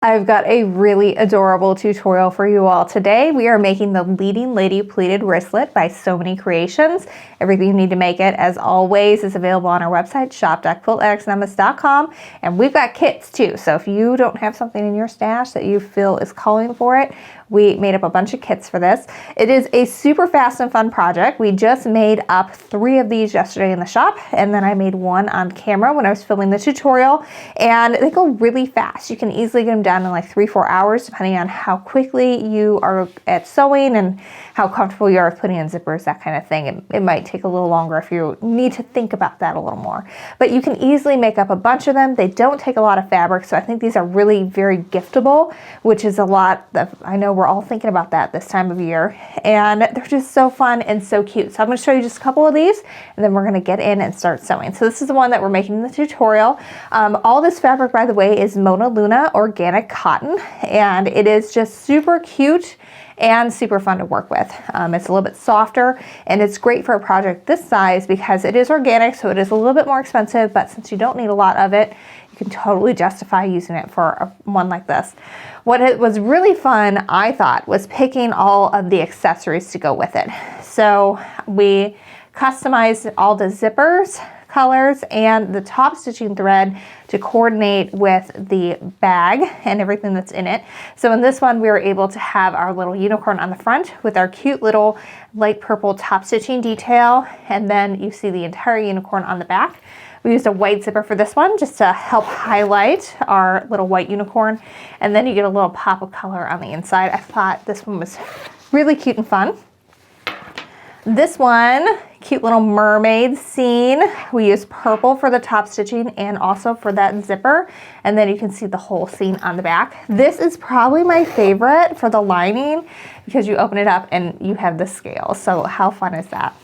I've got a really adorable tutorial for you all today. We are making the Leading Lady Pleated Wristlet by So Many Creations. Everything you need to make it, as always, is available on our website, shop.quiltaddictsanonymous.com. And we've got kits too, so if you don't have something in your stash that you feel is calling for it, we made up a bunch of kits for this. It is a super fast and fun project. We just made up 3 of these yesterday in the shop, and then I made one on camera when I was filming the tutorial, and they go really fast. You can easily get them done in like 3-4 hours, depending on how quickly you are at sewing and how comfortable you are with putting in zippers, that kind of thing. It might take a little longer if you need to think about that a little more. But you can easily make up a bunch of them. They don't take a lot of fabric, so I think these are really very giftable, which is a lot that I know we're all thinking about that this time of year. And they're just so fun and so cute. So I'm going to show you just a couple of these, and then we're going to get in and start sewing. So this is the one that we're making in the tutorial. All this fabric, by the way, is MonaLuna Organic Cotton, and it is just super cute and super fun to work with. It's a little bit softer, and it's great for a project this size because it is organic, so it is a little bit more expensive, but since you don't need a lot of it, you can totally justify using it for one like this. What it was really fun, I thought, was picking all of the accessories to go with it. So we customized all the zippers, colors, and the top stitching thread to coordinate with the bag and everything that's in it. So in this one, we were able to have our little unicorn on the front with our cute little light purple top stitching detail, and then you see the entire unicorn on the back. We used a white zipper for this one just to help highlight our little white unicorn, and then you get a little pop of color on the inside. I thought this one was really cute and fun. This one, cute little mermaid scene. We used purple for the top stitching and also for that zipper, and then you can see the whole scene on the back. This is probably my favorite for the lining because you open it up and you have the scale. So how fun is that?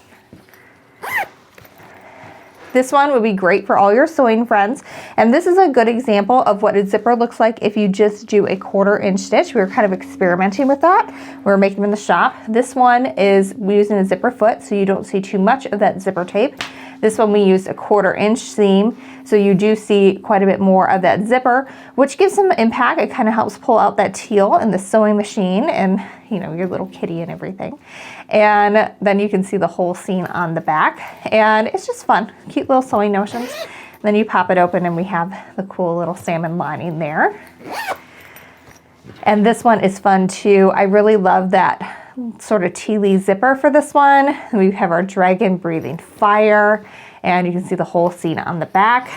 This one would be great for all your sewing friends, and this is a good example of what a zipper looks like if you just do a 1/4 inch stitch. We were kind of experimenting with that. We were making them in the shop. This one is using a zipper foot, so you don't see too much of that zipper tape. This one we used a 1/4 inch seam, so you do see quite a bit more of that zipper, which gives some impact. It kind of helps pull out that teal in the sewing machine and, you know, your little kitty and everything. And then you can see the whole scene on the back, and it's just fun. Cute little sewing notions. Then you pop it open and we have the cool little salmon lining there. And this one is fun too. I really love that sort of tealy zipper for this one. We have our dragon breathing fire, and you can see the whole scene on the back.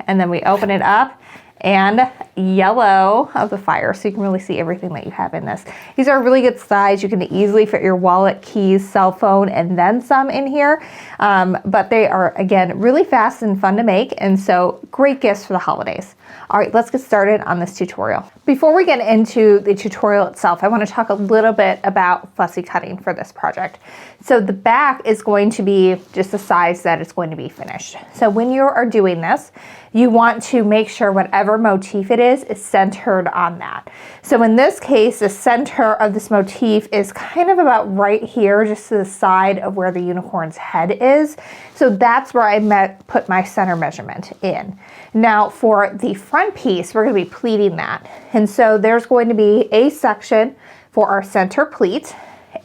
And then we open it up, and yellow of the fire, so you can really see everything that you have in this. These are a really good size. You can easily fit your wallet, keys, cell phone, and then some in here. But they are, again, really fast and fun to make, and so great gifts for the holidays. All right, let's get started on this tutorial. Before we get into the tutorial itself, I want to talk a little bit about fussy cutting for this project. So the back is going to be just the size that it's going to be finished. So when you are doing this, you want to make sure whatever motif it is centered on that. So in this case, the center of this motif is kind of about right here, just to the side of where the unicorn's head is. So that's where I put my center measurement in. Now for the front piece, we're going to be pleating that. And so there's going to be a section for our center pleat,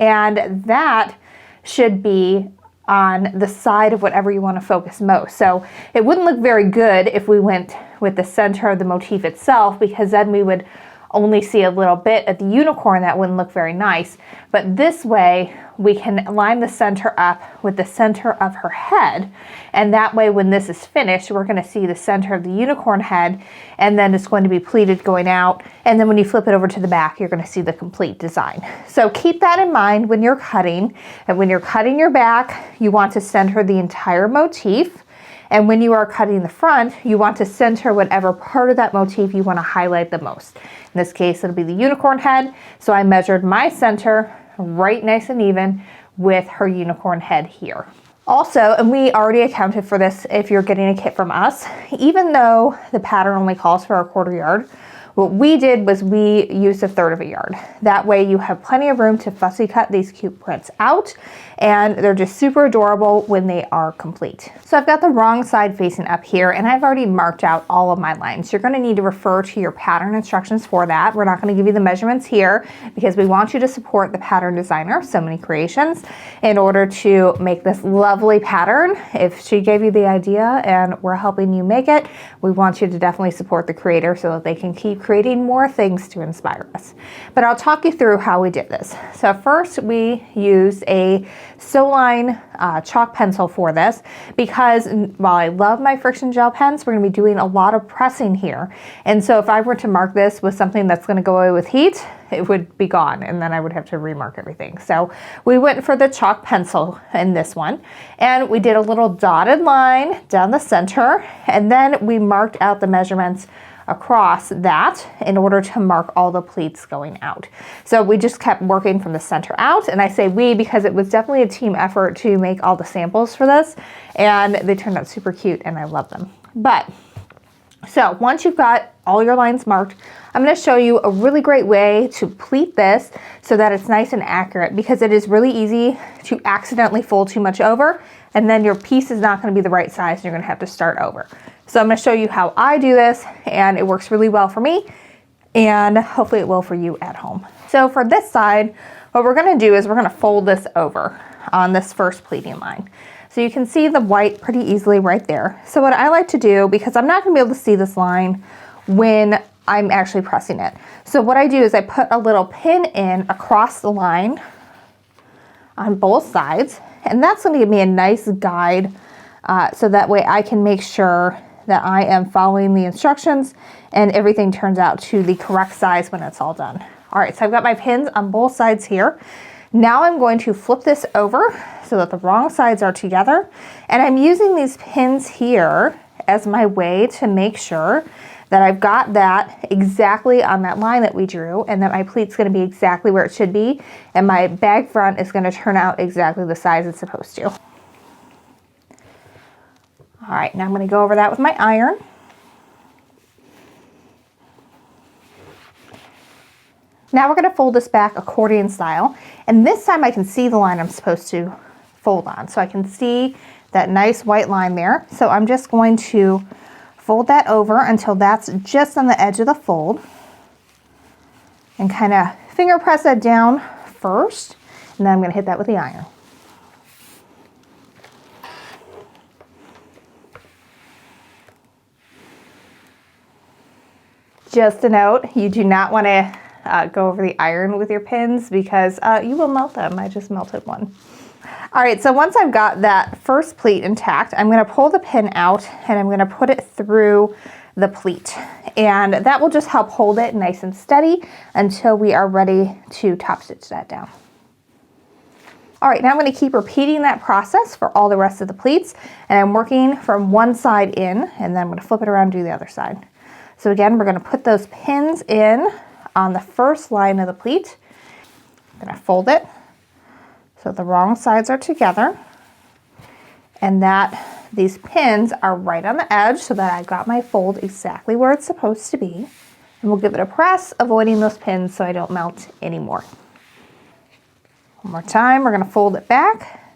and that should be on the side of whatever you want to focus most. So it wouldn't look very good if we went with the center of the motif itself, because then we would only see a little bit of the unicorn. That wouldn't look very nice. But this way we can line the center up with the center of her head, and that way when this is finished, we're going to see the center of the unicorn head, and then it's going to be pleated going out, and then when you flip it over to the back, you're going to see the complete design. So keep that in mind when you're cutting, and when you're cutting your back, you want to center the entire motif. And when you are cutting the front, you want to center whatever part of that motif you want to highlight the most. In this case, it'll be the unicorn head. So I measured my center right nice and even with her unicorn head here. Also, and we already accounted for this if you're getting a kit from us, even though the pattern only calls for a 1/4 yard, What we did was we used 1/3 of a yard. That way you have plenty of room to fussy cut these cute prints out, and they're just super adorable when they are complete. So I've got the wrong side facing up here, and I've already marked out all of my lines. You're going to need to refer to your pattern instructions for that. We're not going to give you the measurements here because we want you to support the pattern designer, So Many Creations, in order to make this lovely pattern. If she gave you the idea and we're helping you make it, we want you to definitely support the creator so that they can keep creating more things to inspire us. But I'll talk you through how we did this. So first we used a Soebbing chalk pencil for this because while I love my friction gel pens, we're going to be doing a lot of pressing here. And so if I were to mark this with something that's going to go away with heat, it would be gone and then I would have to remark everything. So we went for the chalk pencil in this one, and we did a little dotted line down the center, and then we marked out the measurements across that in order to mark all the pleats going out. So we just kept working from the center out, and I say we because it was definitely a team effort to make all the samples for this, and they turned out super cute and I love them. But so once you've got all your lines marked, I'm going to show you a really great way to pleat this so that it's nice and accurate, because it is really easy to accidentally fold too much over and then your piece is not going to be the right size and you're going to have to start over. So I'm going to show you how I do this, and it works really well for me, and hopefully it will for you at home. So for this side, what we're going to do is we're going to fold this over on this first pleating line. So you can see the white pretty easily right there. So what I like to do, because I'm not going to be able to see this line when I'm actually pressing it. So what I do is I put a little pin in across the line on both sides, and that's going to give me a nice guide so that way I can make sure that I am following the instructions and everything turns out to the correct size when it's all done. All right, so I've got my pins on both sides here. Now I'm going to flip this over so that the wrong sides are together, and I'm using these pins here as my way to make sure that I've got that exactly on that line that we drew, and that my pleat's going to be exactly where it should be, and my bag front is going to turn out exactly the size it's supposed to. All right, now I'm going to go over that with my iron. Now we're going to fold this back accordion style, and this time I can see the line I'm supposed to fold on. So I can see that nice white line there. So I'm just going to fold that over until that's just on the edge of the fold, and kind of finger press that down first, and then I'm going to hit that with the iron. Just a note, you do not want to go over the iron with your pins because you will melt them. I just melted one. All right, so once I've got that first pleat intact, I'm going to pull the pin out and I'm going to put it through the pleat. And that will just help hold it nice and steady until we are ready to top stitch that down. All right, now I'm going to keep repeating that process for all the rest of the pleats, and I'm working from one side in, and then I'm going to flip it around and do the other side. So again, we're going to put those pins in on the first line of the pleat. I'm going to fold it so the wrong sides are together, and that these pins are right on the edge so that I've got my fold exactly where it's supposed to be. And we'll give it a press, avoiding those pins so I don't melt anymore. One more time, we're going to fold it back.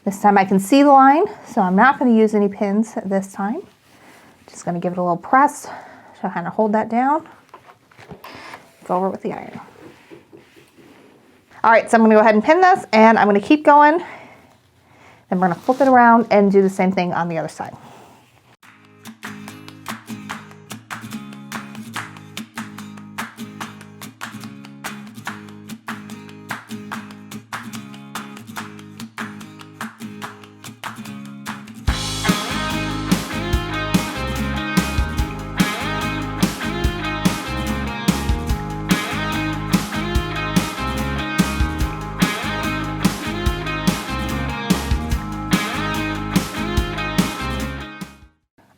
This time I can see the line, so I'm not going to use any pins this time. Just going to give it a little press to kind of hold that down. Go over with the iron. All right, so I'm going to go ahead and pin this, and I'm going to keep going. Then we're going to flip it around and do the same thing on the other side.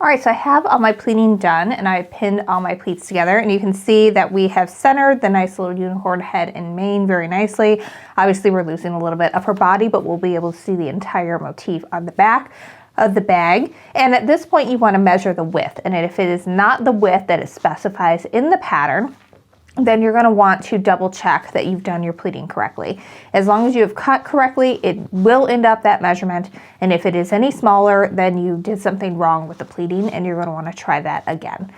All right, so I have all my pleating done, and I pinned all my pleats together, and you can see that we have centered the nice little unicorn head and mane very nicely. Obviously we're losing a little bit of her body, but we'll be able to see the entire motif on the back. of the bag. And at this point you want to measure the width. And if it is not the width that it specifies in the pattern, then you're going to want to double check that you've done your pleating correctly. As long as you have cut correctly, it will end up that measurement. And if it is any smaller, then you did something wrong with the pleating and you're going to want to try that again.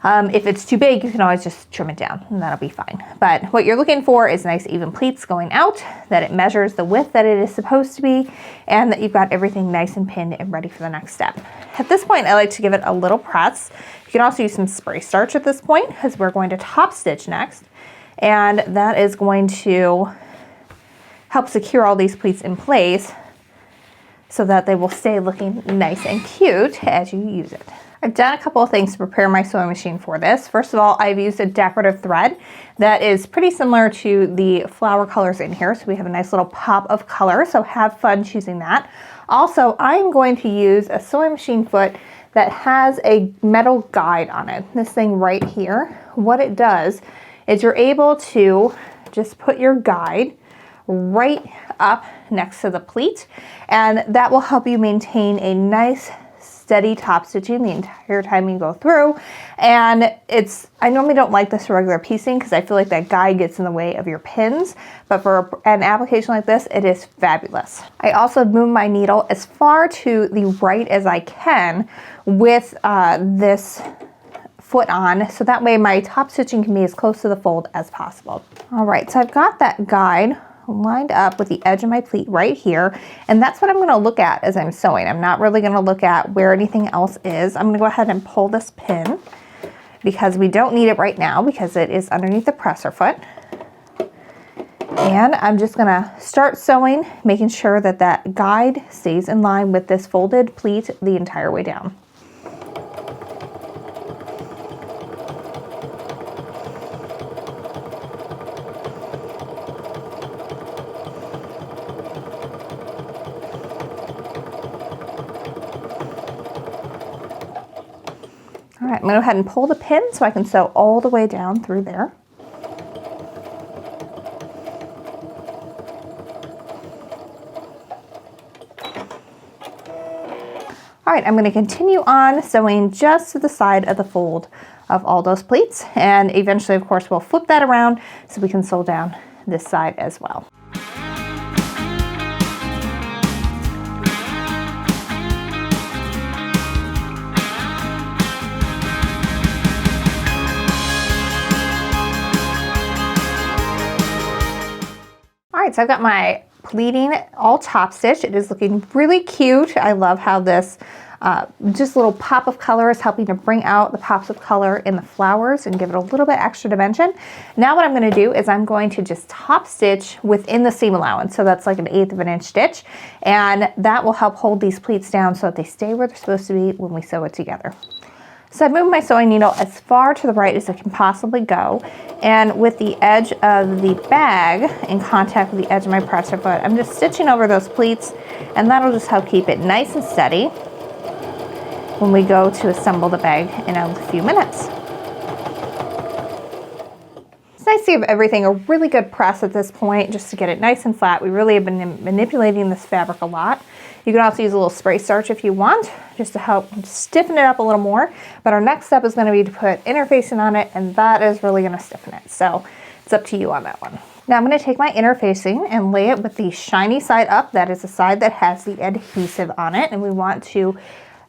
If it's too big, you can always just trim it down and that'll be fine. But what you're looking for is nice even pleats going out, that it measures the width that it is supposed to be, and that you've got everything nice and pinned and ready for the next step. At this point, I like to give it a little press. You can also use some spray starch at this point because we're going to top stitch next. And that is going to help secure all these pleats in place so that they will stay looking nice and cute as you use it. I've done a couple of things to prepare my sewing machine for this. First of all, I've used a decorative thread that is pretty similar to the flower colors in here. So we have a nice little pop of color, so have fun choosing that. Also, I'm going to use a sewing machine foot that has a metal guide on it. This thing right here, what it does is you're able to just put your guide right up next to the pleat, and that will help you maintain a nice steady top stitching the entire time you go through. And I normally don't like this for regular piecing because I feel like that guide gets in the way of your pins, but for an application like this, it is fabulous. I also move my needle as far to the right as I can with this foot on, so that way my top stitching can be as close to the fold as possible. All right, so I've got that guide lined up with the edge of my pleat right here, and that's what I'm going to look at as I'm sewing. I'm not really going to look at where anything else is. I'm going to go ahead and pull this pin because we don't need it right now because it is underneath the presser foot. And I'm just going to start sewing, making sure that that guide stays in line with this folded pleat the entire way down. All right, I'm going to go ahead and pull the pin so I can sew all the way down through there. All right, I'm going to continue on sewing just to the side of the fold of all those pleats, and eventually, of course, we'll flip that around so we can sew down this side as well. All right, so I've got my pleating all top stitched. It is looking really cute. I love how this just little pop of color is helping to bring out the pops of color in the flowers and give it a little bit extra dimension. Now what I'm going to do is I'm going to just top stitch within the seam allowance. So that's like 1/8 of an inch stitch, and that will help hold these pleats down so that they stay where they're supposed to be when we sew it together. So I've moved my sewing needle as far to the right as I can possibly go, and with the edge of the bag in contact with the edge of my presser foot, I'm just stitching over those pleats, and that'll just help keep it nice and steady when we go to assemble the bag in a few minutes. It's nice to give everything a really good press at this point just to get it nice and flat. We really have been manipulating this fabric a lot. You can also use a little spray starch if you want, just to help stiffen it up a little more. But our next step is going to be to put interfacing on it, and that is really going to stiffen it. So it's up to you on that one. Now I'm going to take my interfacing and lay it with the shiny side up. That is the side that has the adhesive on it, and we want to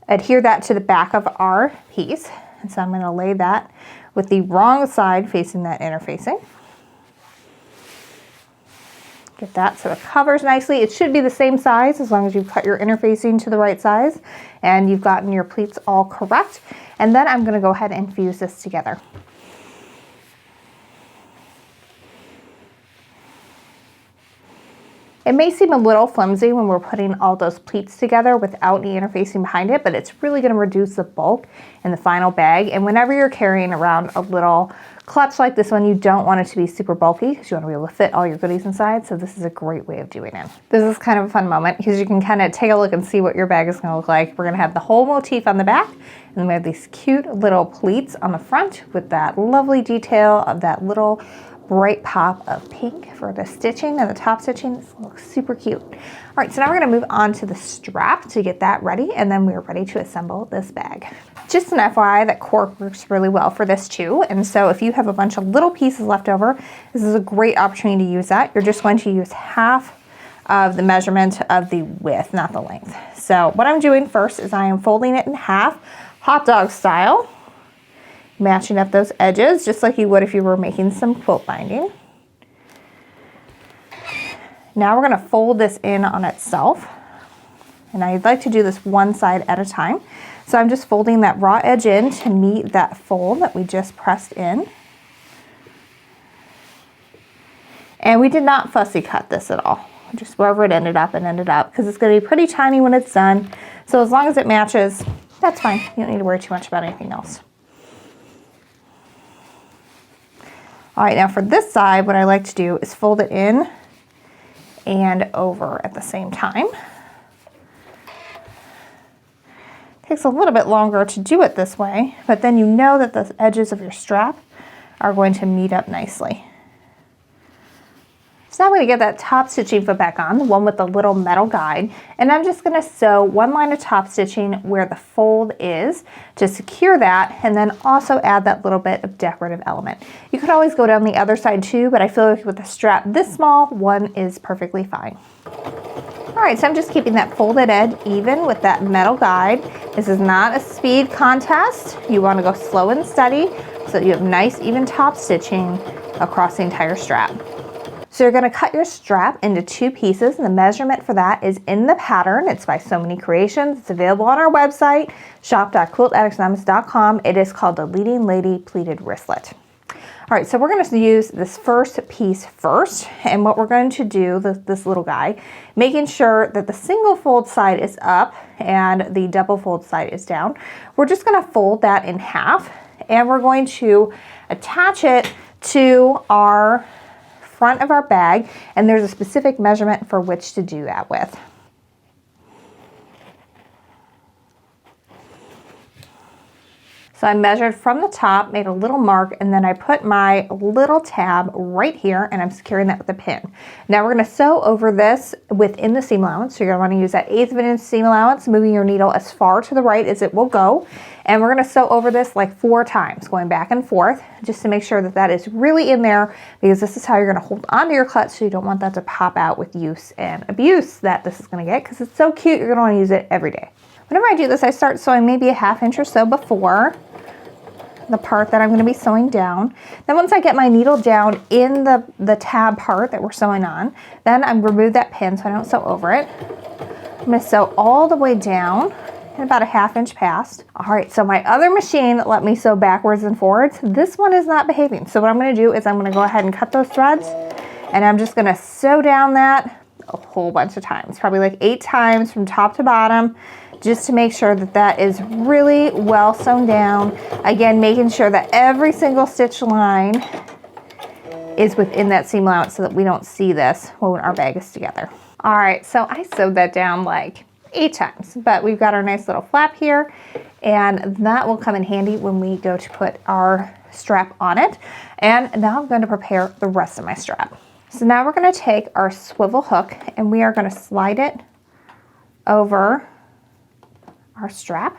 adhere that to the back of our piece. And so I'm going to lay that with the wrong side facing that interfacing. Get that so it covers nicely. It should be the same size as long as you've cut your interfacing to the right size and you've gotten your pleats all correct. And then I'm going to go ahead and fuse this together. It may seem a little flimsy when we're putting all those pleats together without any interfacing behind it, but it's really going to reduce the bulk in the final bag. And whenever you're carrying around a little clutch like this one, you don't want it to be super bulky because you want to be able to fit all your goodies inside. So this is a great way of doing it. This is kind of a fun moment because you can kind of take a look and see what your bag is going to look like. We're going to have the whole motif on the back, and then we have these cute little pleats on the front with that lovely detail of that little bright pop of pink for the stitching and the top stitching. This looks super cute. All right, so now we're gonna move on to the strap to get that ready, and then we're ready to assemble this bag. Just an FYI that cork works really well for this too, and so if you have a bunch of little pieces left over, this is a great opportunity to use that. You're just going to use half of the measurement of the width, not the length. So what I'm doing first is I am folding it in half, hot dog style, matching up those edges just like you would if you were making some quilt binding. Now we're going to fold this in on itself, and I'd like to do this one side at a time. So I'm just folding that raw edge in to meet that fold that we just pressed in. And we did not fussy cut this at all. Just wherever it ended up, because it's going to be pretty tiny when it's done. So as long as it matches, that's fine. You don't need to worry too much about anything else. All right, now for this side, what I like to do is fold it in and over at the same time. Takes a little bit longer to do it this way, but then you know that the edges of your strap are going to meet up nicely. So now I'm going to get that top stitching foot back on, the one with the little metal guide, and I'm just going to sew one line of top stitching where the fold is to secure that, and then also add that little bit of decorative element. You could always go down the other side too, but I feel like with a strap this small, one is perfectly fine. All right, so I'm just keeping that folded edge even with that metal guide. This is not a speed contest. You want to go slow and steady so that you have nice even top stitching across the entire strap. So you're going to cut your strap into 2 pieces, and the measurement for that is in the pattern. It's by So Many Creations. It's available on our website, shop.quiltaddictsanonymous.com. It is called the Leading Lady Pleated Wristlet. All right, so we're going to use this first piece first, and what we're going to do, this little guy, making sure that the single fold side is up and the double fold side is down. We're just going to fold that in half, and we're going to attach it to our front of our bag, and there's a specific measurement for which to do that with. So I measured from the top, made a little mark, and then I put my little tab right here, and I'm securing that with a pin. Now we're going to sew over this within the seam allowance. So you're going to want to use that 1/8 of an inch seam allowance, moving your needle as far to the right as it will go. And we're going to sew over this like 4 times, going back and forth, just to make sure that that is really in there, because this is how you're going to hold onto your clutch, so you don't want that to pop out with use and abuse that this is going to get, because it's so cute, you're going to want to use it every day. Whenever I do this, I start sewing maybe a 1/2 inch or so before the part that I'm going to be sewing down. Then once I get my needle down in the tab part that we're sewing on, then I'm remove that pin so I don't sew over it. I'm going to sew all the way down and about a 1/2 inch past. All right, so my other machine let me sew backwards and forwards. This one is not behaving. So what I'm going to do is I'm going to go ahead and cut those threads, and I'm just going to sew down that a whole bunch of times, probably like 8 times from top to bottom, just to make sure that that is really well sewn down. Again, making sure that every single stitch line is within that seam allowance so that we don't see this when our bag is together. All right, so I sewed that down like 8 times, but we've got our nice little flap here, and that will come in handy when we go to put our strap on it. And now I'm going to prepare the rest of my strap. So now we're going to take our swivel hook, and we are going to slide it over our strap.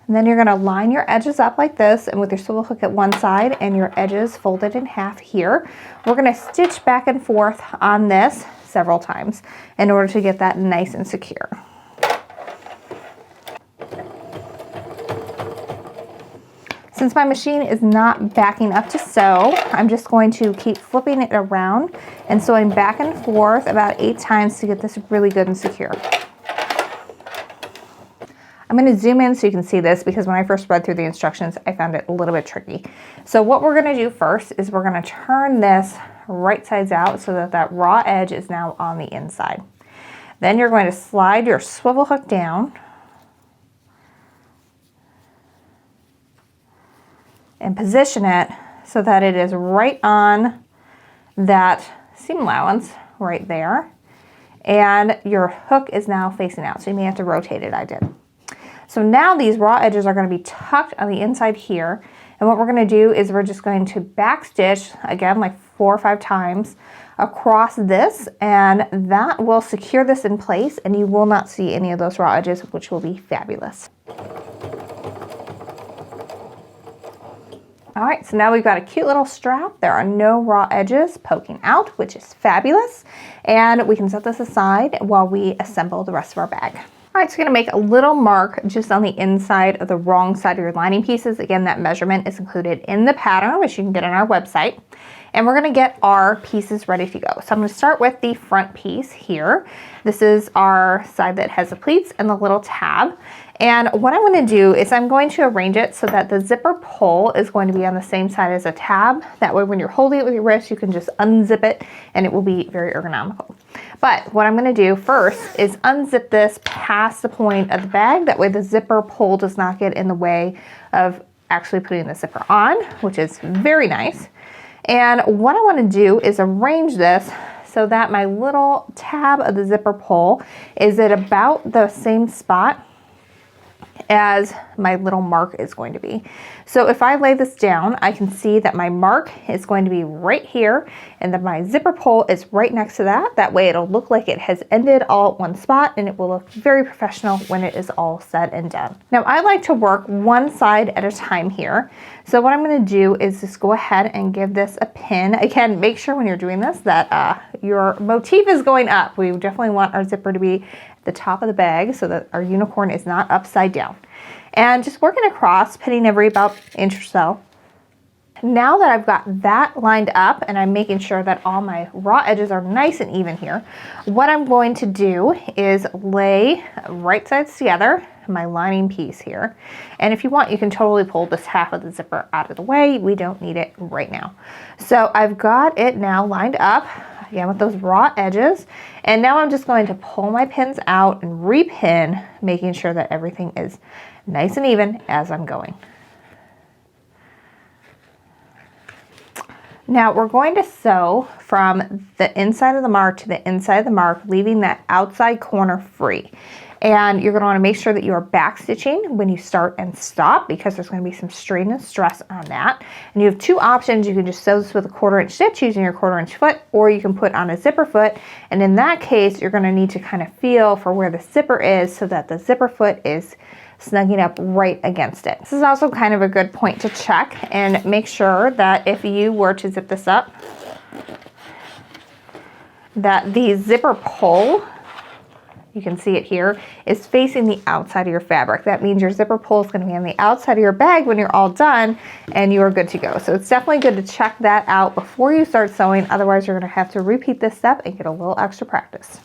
And then you're going to line your edges up like this, and with your swivel hook at one side and your edges folded in half here, we're going to stitch back and forth on this several times in order to get that nice and secure. Since my machine is not backing up to sew, I'm just going to keep flipping it around and sewing back and forth about 8 times to get this really good and secure. I'm going to zoom in so you can see this, because when I first read through the instructions, I found it a little bit tricky. So what we're going to do first is we're going to turn this right sides out so that that raw edge is now on the inside. Then you're going to slide your swivel hook down and position it so that it is right on that seam allowance right there. And your hook is now facing out, so you may have to rotate it. I did. So now these raw edges are going to be tucked on the inside here. And And what we're gonna do is we're just going to backstitch, again, like 4 or 5 times across this, and that will secure this in place and you will not see any of those raw edges, which will be fabulous. All right, so now we've got a cute little strap. There are no raw edges poking out, which is fabulous. And we can set this aside while we assemble the rest of our bag. All right, so you're gonna make a little mark just on the inside of the wrong side of your lining pieces. Again, that measurement is included in the pattern, which you can get on our website. And we're gonna get our pieces ready to go. So I'm gonna start with the front piece here. This is our side that has the pleats and the little tab. And what I'm gonna do is I'm going to arrange it so that the zipper pull is going to be on the same side as a tab. That way when you're holding it with your wrist, you can just unzip it and it will be very ergonomical. But what I'm gonna do first is unzip this past the point of the bag. That way the zipper pull does not get in the way of actually putting the zipper on, which is very nice. And what I wanna do is arrange this so that my little tab of the zipper pull is at about the same spot as my little mark is going to be. So if I lay this down, I can see that my mark is going to be right here and that my zipper pull is right next to that. That way it'll look like it has ended all at one spot and it will look very professional when it is all said and done. Now I like to work one side at a time here. So what I'm going to do is just go ahead and give this a pin. Again, make sure when you're doing this that your motif is going up. We definitely want our zipper to be the top of the bag so that our unicorn is not upside down. And just working across, pinning every about inch or so. Now that I've got that lined up and I'm making sure that all my raw edges are nice and even here, what I'm going to do is lay right sides together my lining piece here. And if you want, you can totally pull this half of the zipper out of the way. We don't need it right now. So I've got it now lined up, again with those raw edges. And now I'm just going to pull my pins out and repin, making sure that everything is nice and even as I'm going. Now we're going to sew from the inside of the mark to the inside of the mark, leaving that outside corner free. And you're going to want to make sure that you are back stitching when you start and stop, because there's going to be some strain and stress on that. And you have 2 options. You can just sew this with a 1/4 inch stitch using your 1/4 inch foot, or you can put on a zipper foot. And in that case, you're going to need to kind of feel for where the zipper is so that the zipper foot is snugging up right against it. This is also kind of a good point to check and make sure that if you were to zip this up, that the zipper pull, you can see it here, is facing the outside of your fabric. That means your zipper pull is going to be on the outside of your bag when you're all done and you are good to go. So it's definitely good to check that out before you start sewing. Otherwise, you're going to have to repeat this step and get a little extra practice.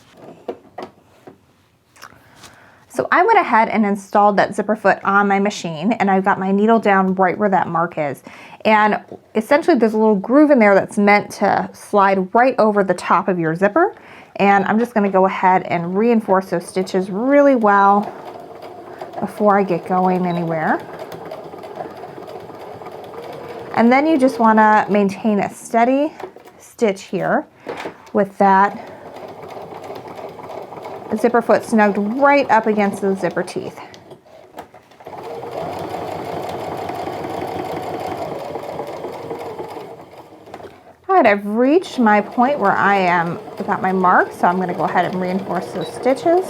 So I went ahead and installed that zipper foot on my machine, and I've got my needle down right where that mark is. And essentially there's a little groove in there that's meant to slide right over the top of your zipper. And I'm just going to go ahead and reinforce those stitches really well before I get going anywhere. And then you just want to maintain a steady stitch here with that zipper foot snugged right up against the zipper teeth. All right, I've reached my point where I've got my mark, so I'm going to go ahead and reinforce those stitches.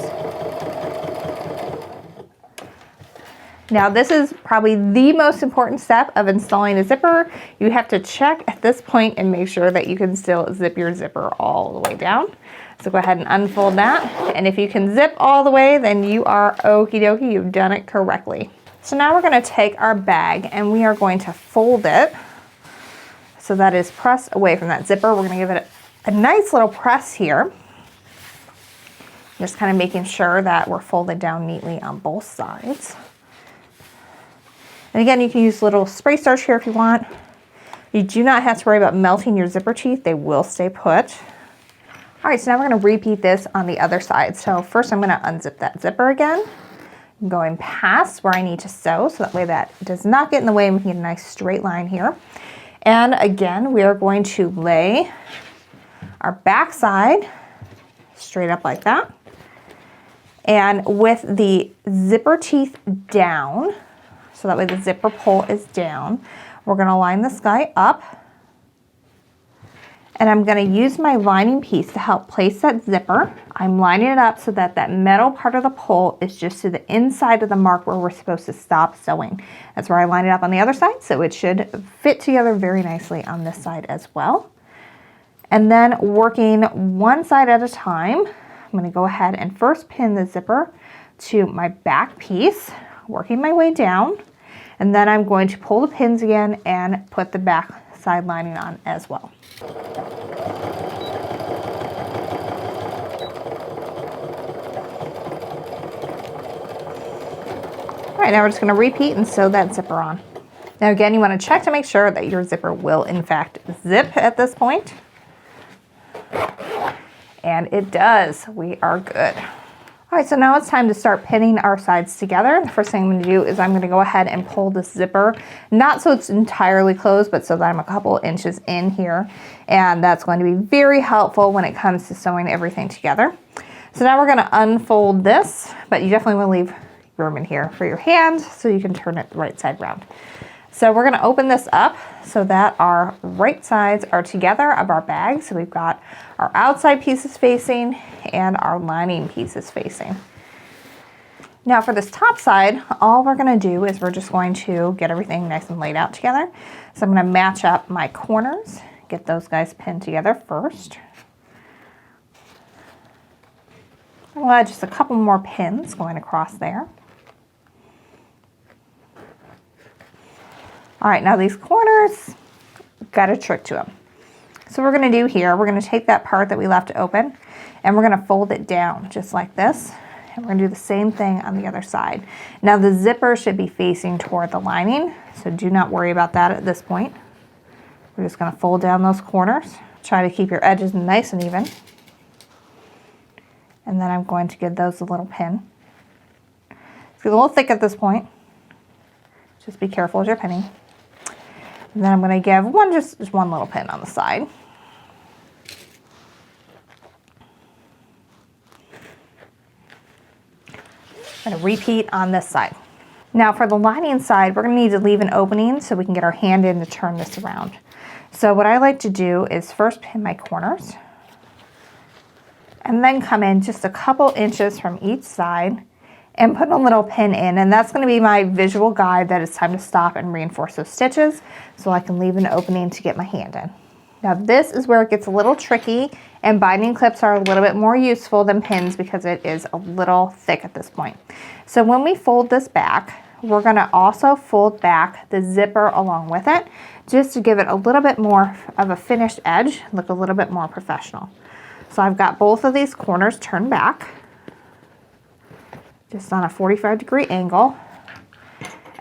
Now this is probably the most important step of installing a zipper. You have to check at this point and make sure that you can still zip your zipper all the way down. So go ahead and unfold that. And if you can zip all the way, then you are okie dokie, you've done it correctly. So now we're gonna take our bag and we are going to fold it so that is pressed away from that zipper. We're gonna give it a nice little press here. Just kind of making sure that we're folded down neatly on both sides. And again, you can use a little spray starch here if you want. You do not have to worry about melting your zipper teeth. They will stay put. All right, so now we're gonna repeat this on the other side. So first I'm gonna unzip that zipper again. I'm going past where I need to sew, so that way that does not get in the way and we can get a nice straight line here. And again, we are going to lay our back side straight up like that. And with the zipper teeth down, so that way the zipper pull is down, We're going to line this guy up. And I'm going to use my lining piece to help place that zipper. I'm lining it up so that that metal part of the pole is just to the inside of the mark where we're supposed to stop sewing. That's where I line it up on the other side, so it should fit together very nicely on this side as well. And then working one side at a time, I'm going to go ahead and first pin the zipper to my back piece, working my way down. And then I'm going to pull the pins again and put the back side lining on as well. All right, now we're just going to repeat and sew that zipper on. Now again, you want to check to make sure that your zipper will in fact zip at this point. And it does. We are good. All right, so now it's time to start pinning our sides together. The first thing I'm going to do is I'm going to go ahead and pull this zipper, not so it's entirely closed, but so that I'm a couple inches in here. And that's going to be very helpful when it comes to sewing everything together. So now we're going to unfold this, but you definitely want to leave room in here for your hand so you can turn it the right side round. So we're going to open this up so that our right sides are together of our bag. So we've got our outside pieces facing and our lining pieces facing. Now for this top side, all we're going to do is we're just going to get everything nice and laid out together. So I'm going to match up my corners, get those guys pinned together first. I'll add just a couple more pins going across there. All right, now these corners, got a trick to them. So what we're gonna do here, we're gonna take that part that we left open and we're gonna fold it down just like this. And we're gonna do the same thing on the other side. Now the zipper should be facing toward the lining, so do not worry about that at this point. We're just gonna fold down those corners. Try to keep your edges nice and even. And then I'm going to give those a little pin. It's a little thick at this point. Just be careful as you're pinning. And then I'm going to give just one little pin on the side. I'm going to repeat on this side. Now for the lining side, we're going to need to leave an opening so we can get our hand in to turn this around. So what I like to do is first pin my corners and then come in just a couple inches from each side and put a little pin in, and that's going to be my visual guide that it's time to stop and reinforce those stitches so I can leave an opening to get my hand in. Now this is where it gets a little tricky, and binding clips are a little bit more useful than pins because it is a little thick at this point. So when we fold this back, we're going to also fold back the zipper along with it just to give it a little bit more of a finished edge, look a little bit more professional. So I've got both of these corners turned back, just on a 45-degree angle.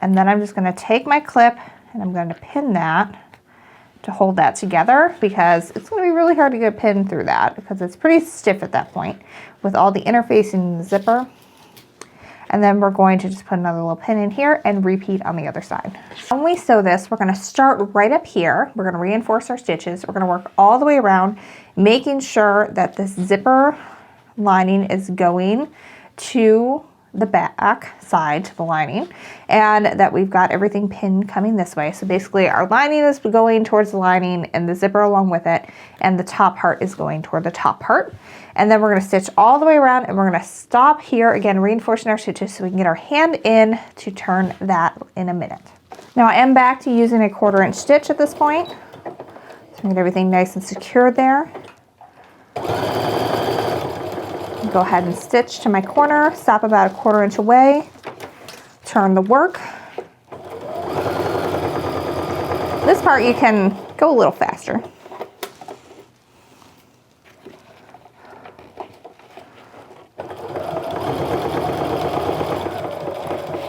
And then I'm just going to take my clip and I'm going to pin that to hold that together because it's going to be really hard to get a pin through that because it's pretty stiff at that point with all the interfacing in the zipper. And then we're going to just put another little pin in here and repeat on the other side. When we sew this, we're going to start right up here. We're going to reinforce our stitches. We're going to work all the way around, making sure that this zipper lining is going to the back side to the lining and that we've got everything pinned coming this way. So basically our lining is going towards the lining and the zipper along with it, and the top part is going toward the top part. And then we're going to stitch all the way around and we're going to stop here again, reinforcing our stitches so we can get our hand in to turn that in a minute. Now I am back to using a 1/4 inch stitch at this point. So get everything nice and secured there. Go ahead and stitch to my corner, stop about a 1/4 inch away, turn the work. This part you can go a little faster.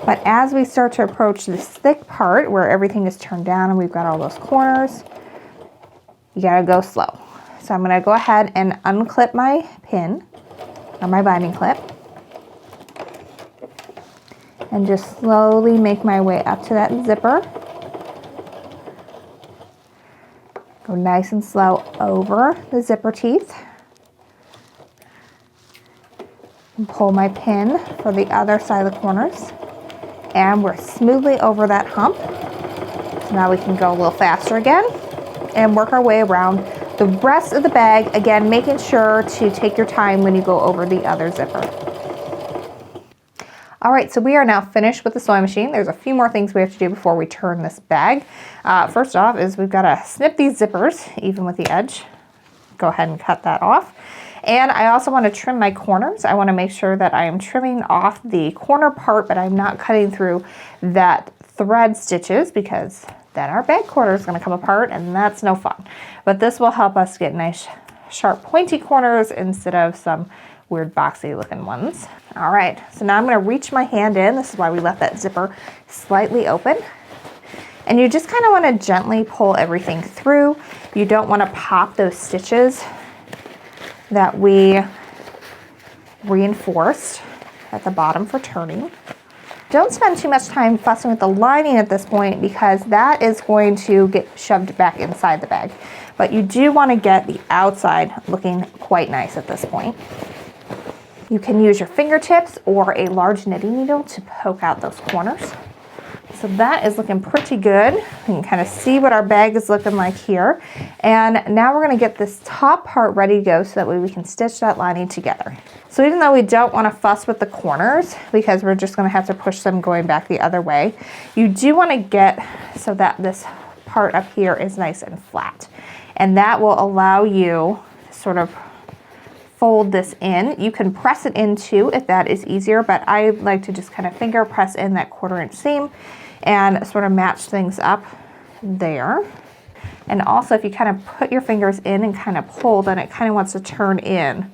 But as we start to approach this thick part where everything is turned down and we've got all those corners, you gotta go slow. So I'm gonna go ahead and unclip my pin, or my binding clip, and just slowly make my way up to that zipper. Go nice and slow over the zipper teeth. And pull my pin for the other side of the corners. And we're smoothly over that hump. So now we can go a little faster again and work our way around the rest of the bag. Again, making sure to take your time when you go over the other zipper. All right, so we are now finished with the sewing machine. There's a few more things we have to do before we turn this bag. First off is we've got to snip these zippers, even with the edge. Go ahead and cut that off. And I also want to trim my corners. I want to make sure that I am trimming off the corner part, but I'm not cutting through that thread stitches, because then our bag corner is going to come apart and that's no fun. But this will help us get nice sharp pointy corners instead of some weird boxy looking ones. All right, so now I'm going to reach my hand in. This is why we left that zipper slightly open. And you just kind of want to gently pull everything through. You don't want to pop those stitches that we reinforced at the bottom for turning. Don't spend too much time fussing with the lining at this point, because that is going to get shoved back inside the bag. But you do want to get the outside looking quite nice at this point. You can use your fingertips or a large knitting needle to poke out those corners. So that is looking pretty good. You can kind of see what our bag is looking like here. And now we're going to get this top part ready to go so that way we can stitch that lining together. So even though we don't want to fuss with the corners, because we're just going to have to push them going back the other way, you do want to get so that this part up here is nice and flat. And that will allow you to sort of fold this in. You can press it in too if that is easier, but I like to just kind of finger press in that 1/4 inch seam and sort of match things up there. And also if you kind of put your fingers in and kind of pull, then it kind of wants to turn in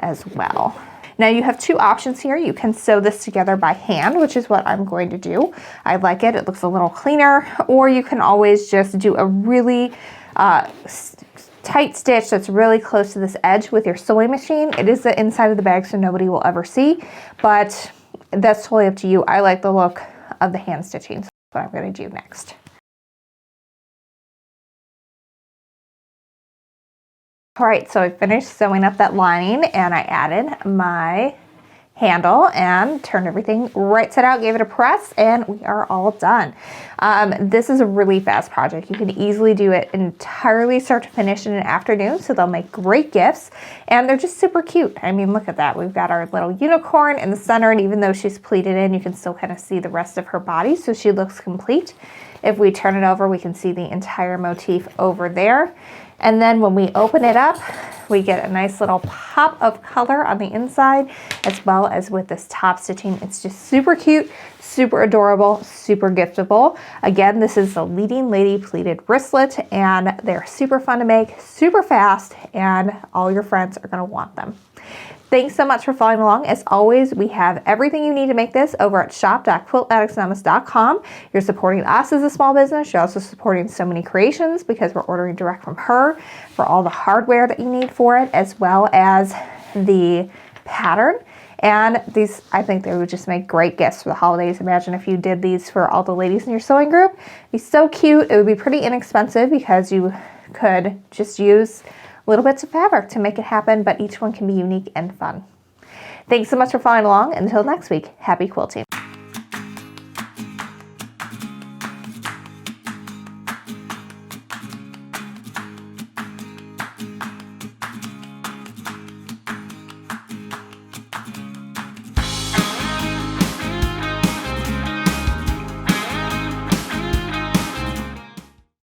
as well. Now you have two options here. You can sew this together by hand, which is what I'm going to do. I like it. It looks a little cleaner. Or you can always just do a really tight stitch that's really close to this edge with your sewing machine. It is the inside of the bag, so nobody will ever see, but that's totally up to you. I like the look of the hand stitching, so that's what I'm going to do next. All right, so I finished sewing up that lining and I added my handle and turned everything right side out, gave it a press, and we are all done. This is a really fast project. You can easily do it entirely start to finish in an afternoon, so they'll make great gifts, and they're just super cute. I mean, look at that. We've got our little unicorn in the center, and even though she's pleated in, you can still kind of see the rest of her body, so she looks complete. If we turn it over, we can see the entire motif over there. And then when we open it up, we get a nice little pop of color on the inside, as well as with this top stitching. It's just super cute, super adorable, super giftable. Again, this is the Leading Lady Pleated Wristlet, and they're super fun to make, super fast, and all your friends are gonna want them. Thanks so much for following along. As always, we have everything you need to make this over at shop.quiltaddictsanonymous.com. You're supporting us as a small business. You're also supporting So Many Creations because we're ordering direct from her for all the hardware that you need for it, as well as the pattern. And these, I think they would just make great gifts for the holidays. Imagine if you did these for all the ladies in your sewing group. It'd be so cute. It would be pretty inexpensive because you could just use little bits of fabric to make it happen, but each one can be unique and fun. Thanks so much for following along. Until next week, happy quilting.